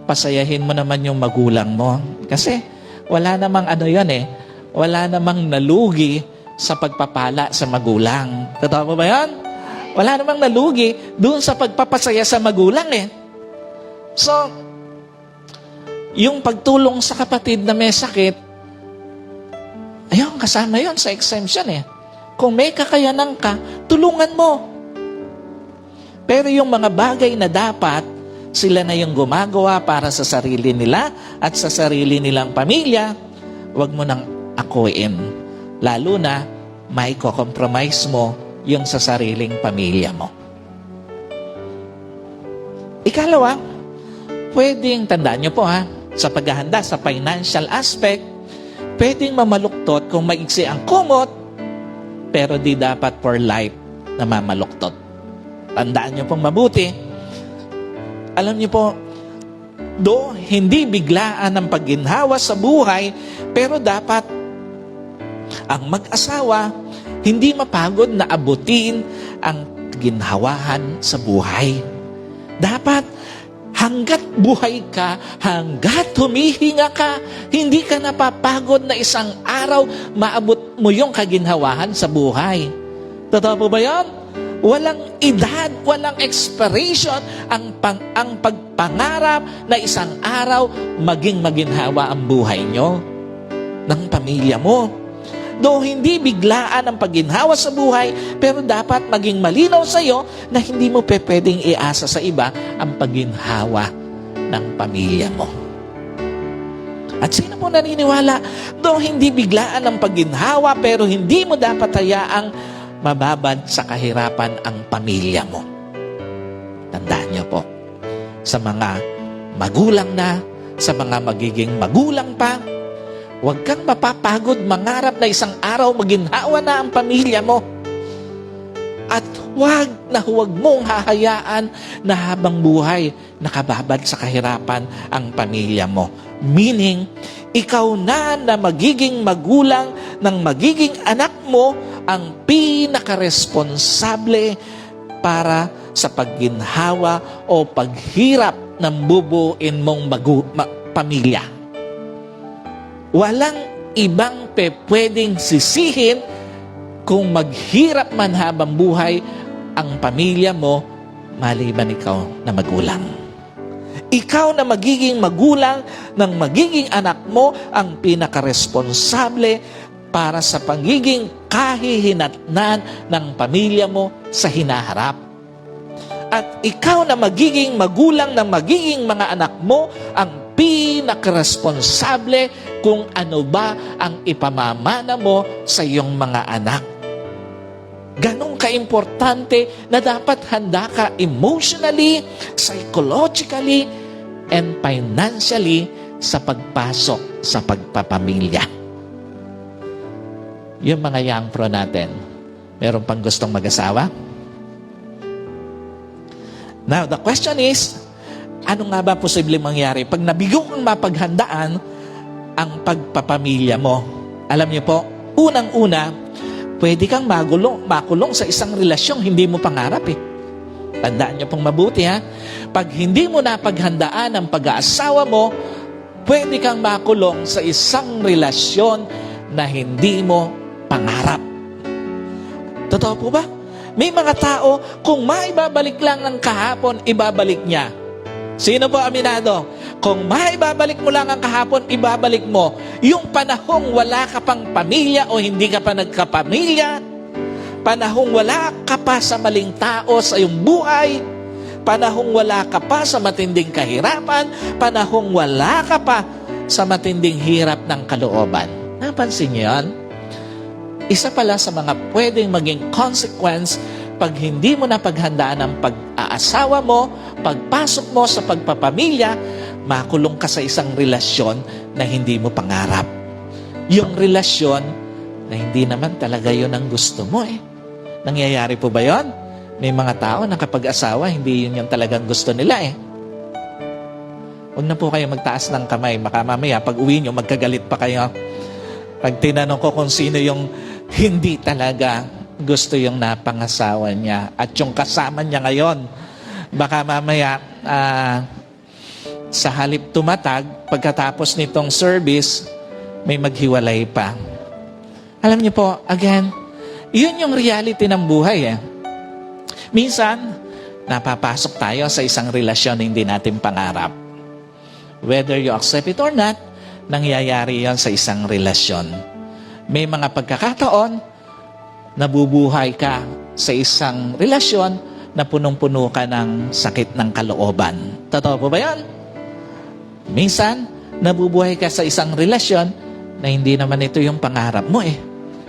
pasayahin mo naman yung magulang mo. Kasi wala namang ano yan eh. Wala namang nalugi sa pagpapala sa magulang. Totoo ba yan? Wala namang nalugi doon sa pagpapasaya sa magulang eh. So, yung pagtulong sa kapatid na may sakit, ayun, kasama yon sa exemption eh. Kung may kakayanan ka, tulungan mo. Pero yung mga bagay na dapat sila na yung gumagawa para sa sarili nila at sa sarili nilang pamilya, wag mo nang akuin. Lalo na, may compromise mo yung sa sariling pamilya mo. Ikalawa, pwedeng, tandaan nyo po ha, sa paghahanda sa financial aspect, pwedeng mamaluktot kung maigsi ang kumot, pero di dapat for life na mamaluktot. Tandaan nyo pong mabuti. Alam niyo po, hindi biglaan ang pagginhawa sa buhay, pero dapat ang mag-asawa hindi mapagod na abutin ang ginhawahan sa buhay. Dapat hanggat buhay ka, hanggat humihinga ka, hindi ka napapagod na isang araw maabot mo yung kaginhawahan sa buhay. Totoo po ba yan? Walang edad, walang expiration ang pagpangarap na isang araw maging maginhawa ang buhay nyo, ng pamilya mo. Though hindi biglaan ang pagginhawa sa buhay, pero dapat maging malinaw sa iyo na hindi mo pwedeng iasa sa iba ang pagginhawa ng pamilya mo. At sino po naniniwala, though hindi biglaan ang pagginhawa, pero hindi mo dapat hayaang mababad sa kahirapan ang pamilya mo. Tandaan niyo po, sa mga magulang na, sa mga magiging magulang pa, huwag kang mapapagod mangarap na isang araw maginhawa na ang pamilya mo. At huwag mong hahayaan na habang buhay nakababad sa kahirapan ang pamilya mo. Meaning, ikaw na magiging magulang ng magiging anak mo ang pinakaresponsable para sa pagginhawa o paghirap ng bubuin mong pamilya. Walang ibang pwedeng sisihin kung maghirap man habang buhay ang pamilya mo maliban ikaw na magulang. Ikaw na magiging magulang ng magiging anak mo ang pinakaresponsable para sa pagiging kahihinatnan ng pamilya mo sa hinaharap. At ikaw na magiging magulang ng magiging mga anak mo ang pinakaresponsable kung ano ba ang ipamamana mo sa iyong mga anak. Ganong kaimportante na dapat handa ka emotionally, psychologically, and financially sa pagpasok sa pagpapamilya. Yung mga young pro natin, meron pang gustong mag-asawa? Now, the question is, ano nga ba posibleng mangyari pag nabigo kang mapaghandaan ang pagpapamilya mo? Alam niyo po, unang-una, pwede kang makulong sa isang relasyong hindi mo pangarap eh. Tandaan niyo pong mabuti ha. Pag hindi mo napaghandaan ang pag-aasawa mo, pwede kang makulong sa isang relasyon na hindi mo pangarap. Totoo po ba? May mga tao, kung maibabalik lang ng kahapon, ibabalik niya. Sino po aminado? Kung maibabalik mo lang ang kahapon, ibabalik mo. Yung panahong wala ka pang pamilya o hindi ka pa nagkapamilya, panahong wala ka pa sa maling tao sa iyong buhay, panahong wala ka pa sa matinding kahirapan, panahong wala ka pa sa matinding hirap ng kalooban. Napansin niyo yan? Isa pala sa mga pwedeng maging consequence pag hindi mo na paghandaan ang pag-aasawa mo, pagpasok mo sa pagpapamilya, makulong ka sa isang relasyon na hindi mo pangarap. Yung relasyon na hindi naman talaga yun ang gusto mo eh. Nangyayari po ba yun? May mga tao na kapag asawa, hindi yun yung talagang gusto nila eh. Huwag na po kayo magtaas ng kamay. Baka mamaya, pag uwi nyo, magkagalit pa kayo. Pag tinanong ko kung sino yung hindi talaga gusto yung napangasawa niya at yung kasama niya ngayon, baka mamaya sa halip tumatag, pagkatapos nitong service, may maghiwalay pa. Alam niyo po, again, yun yung reality ng buhay eh. Minsan, napapasok tayo sa isang relasyon na hindi natin pangarap. Whether you accept it or not, nangyayari yon sa isang relasyon. May mga pagkakataon, nabubuhay ka sa isang relasyon na punong-puno ka ng sakit ng kalooban. Totoo po ba yan? Minsan, nabubuhay ka sa isang relasyon na hindi naman ito yung pangarap mo eh.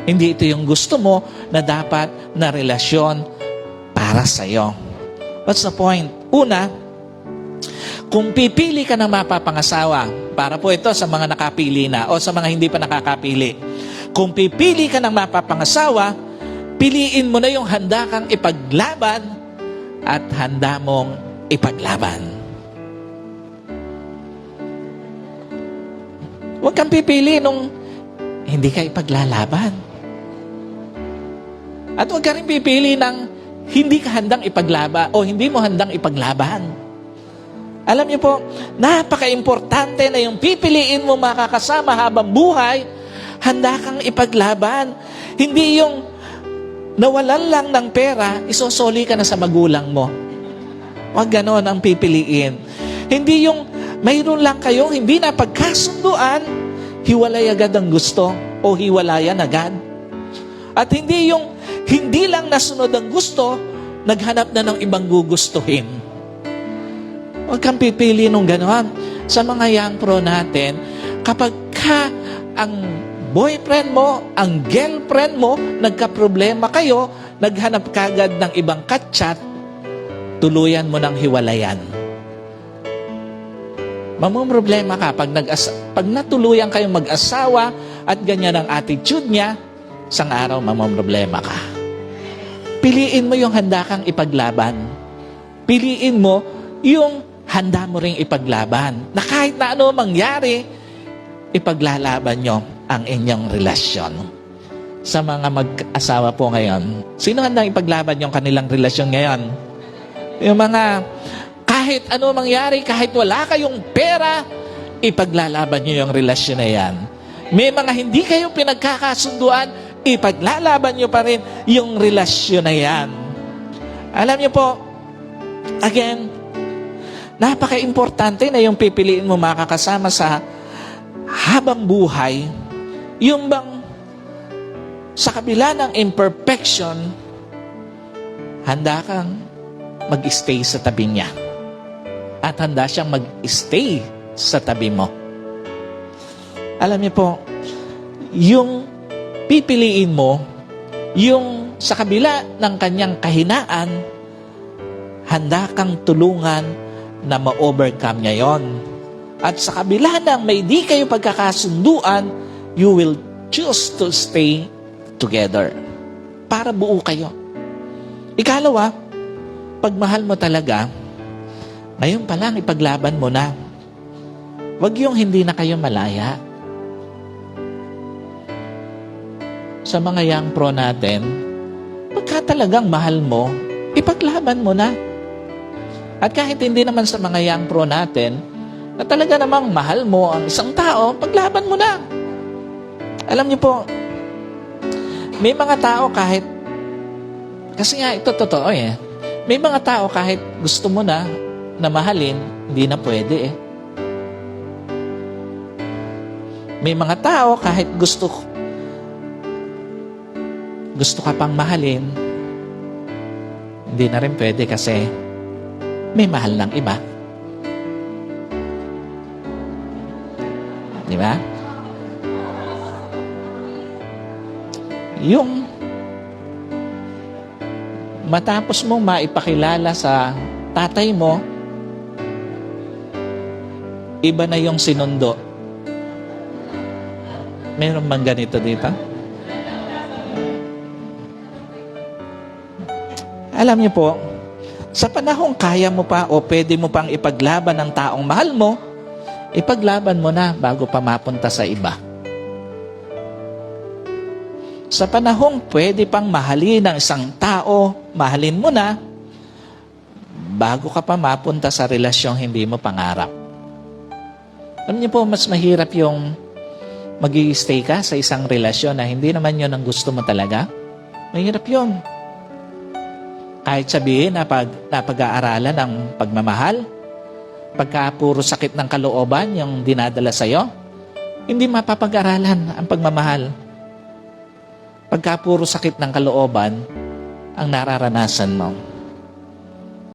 Hindi ito yung gusto mo na dapat na relasyon para sa'yo. What's the point? Una, kung pipili ka ng mapapangasawa, para po ito sa mga nakapili na o sa mga hindi pa nakakapili. Kung pipili ka ng mapapangasawa, piliin mo na yung handa kang ipaglaban at handa mong ipaglaban. Huwag kang pipili nung hindi ka ipaglalaban. At huwag ka rin pipili ng hindi ka handang ipaglaban o hindi mo handang ipaglaban. Alam niyo po, napaka-importante na yung pipiliin mo makakasama habang buhay, handa kang ipaglaban. Hindi yung nawalan lang ng pera, isosoli ka na sa magulang mo. Huwag ganon ang pipiliin. Hindi yung mayroon lang kayong hindi na pagkasunduan, hiwalay agad ang gusto o hiwalayan agad. At hindi yung hindi lang nasunod ang gusto, naghanap na ng ibang gugustuhin. Huwag kang pipili nung gano'n. Sa mga young pro natin, kapag ka ang boyfriend mo, ang girlfriend mo, nagka-problema kayo, naghanap kagad ng ibang katchat, tuluyan mo ng hiwalayan. Mamumroblema ka pag natuluyan kayong mag-asawa at ganyan ang attitude niya, isang araw mamumroblema ka. Piliin mo yung handa kang ipaglaban. Piliin mo yung handa mo ring ipaglaban. Na kahit na ano mangyari, ipaglalaban nyo ang inyong relasyon. Sa mga mag-asawa po ngayon, sino handang ipaglaban yung kanilang relasyon ngayon? Yung mga kahit ano mangyari, kahit wala kayong pera, ipaglalaban nyo yung relasyon na yan. May mga hindi kayo pinagkakasunduan, ipaglalaban nyo pa rin yung relasyon na yan. Alam nyo po, again, napaka-importante na yung pipiliin mo makakasama sa habang buhay, yung bang sa kabila ng imperfection, handa kang mag-stay sa tabi niya. At handa siyang mag-stay sa tabi mo. Alam niyo po, yung pipiliin mo, yung sa kabila ng kanyang kahinaan, handa kang tulungan na ma-overcome niya yon. At sa kabila ng may di kayo pagkakasunduan, you will choose to stay together. Para buo kayo. Ikalawa, pagmahal mo talaga, ngayon pa lang ipaglaban mo na. Huwag yung hindi na kayo malaya. Sa mga young pro natin, pagka talagang mahal mo, ipaglaban mo na. At kahit hindi naman sa mga young pro natin, na talaga namang mahal mo ang isang tao, paglaban mo na. Alam niyo po, may mga tao kahit, kasi nga ito totoo eh, may mga tao kahit gusto mo na mahalin, hindi na pwede eh. May mga tao kahit gusto ka pang mahalin, hindi na rin pwede kasi may mahal ng iba. Di ba? Yung matapos mong maipakilala sa tatay mo, iba na yung sinundo. Meron bang ganito dito? Alam niyo po, sa panahong kaya mo pa o pwede mo pang ipaglaban ng taong mahal mo, ipaglaban mo na bago pa mapunta sa iba. Sa panahong pwede pang mahalin ng isang tao, mahalin mo na bago ka pa mapunta sa relasyong hindi mo pangarap. Alam niyo po, mas mahirap yung mag-i-stay ka sa isang relasyon na hindi naman yun ang gusto mo talaga. Mahirap yun. Kahit sabihin na napag-aaralan ng pagmamahal, pagka puro sakit ng kalooban yung dinadala sa'yo, hindi mapapag-aralan ang pagmamahal. Pagka puro sakit ng kalooban ang nararanasan mo.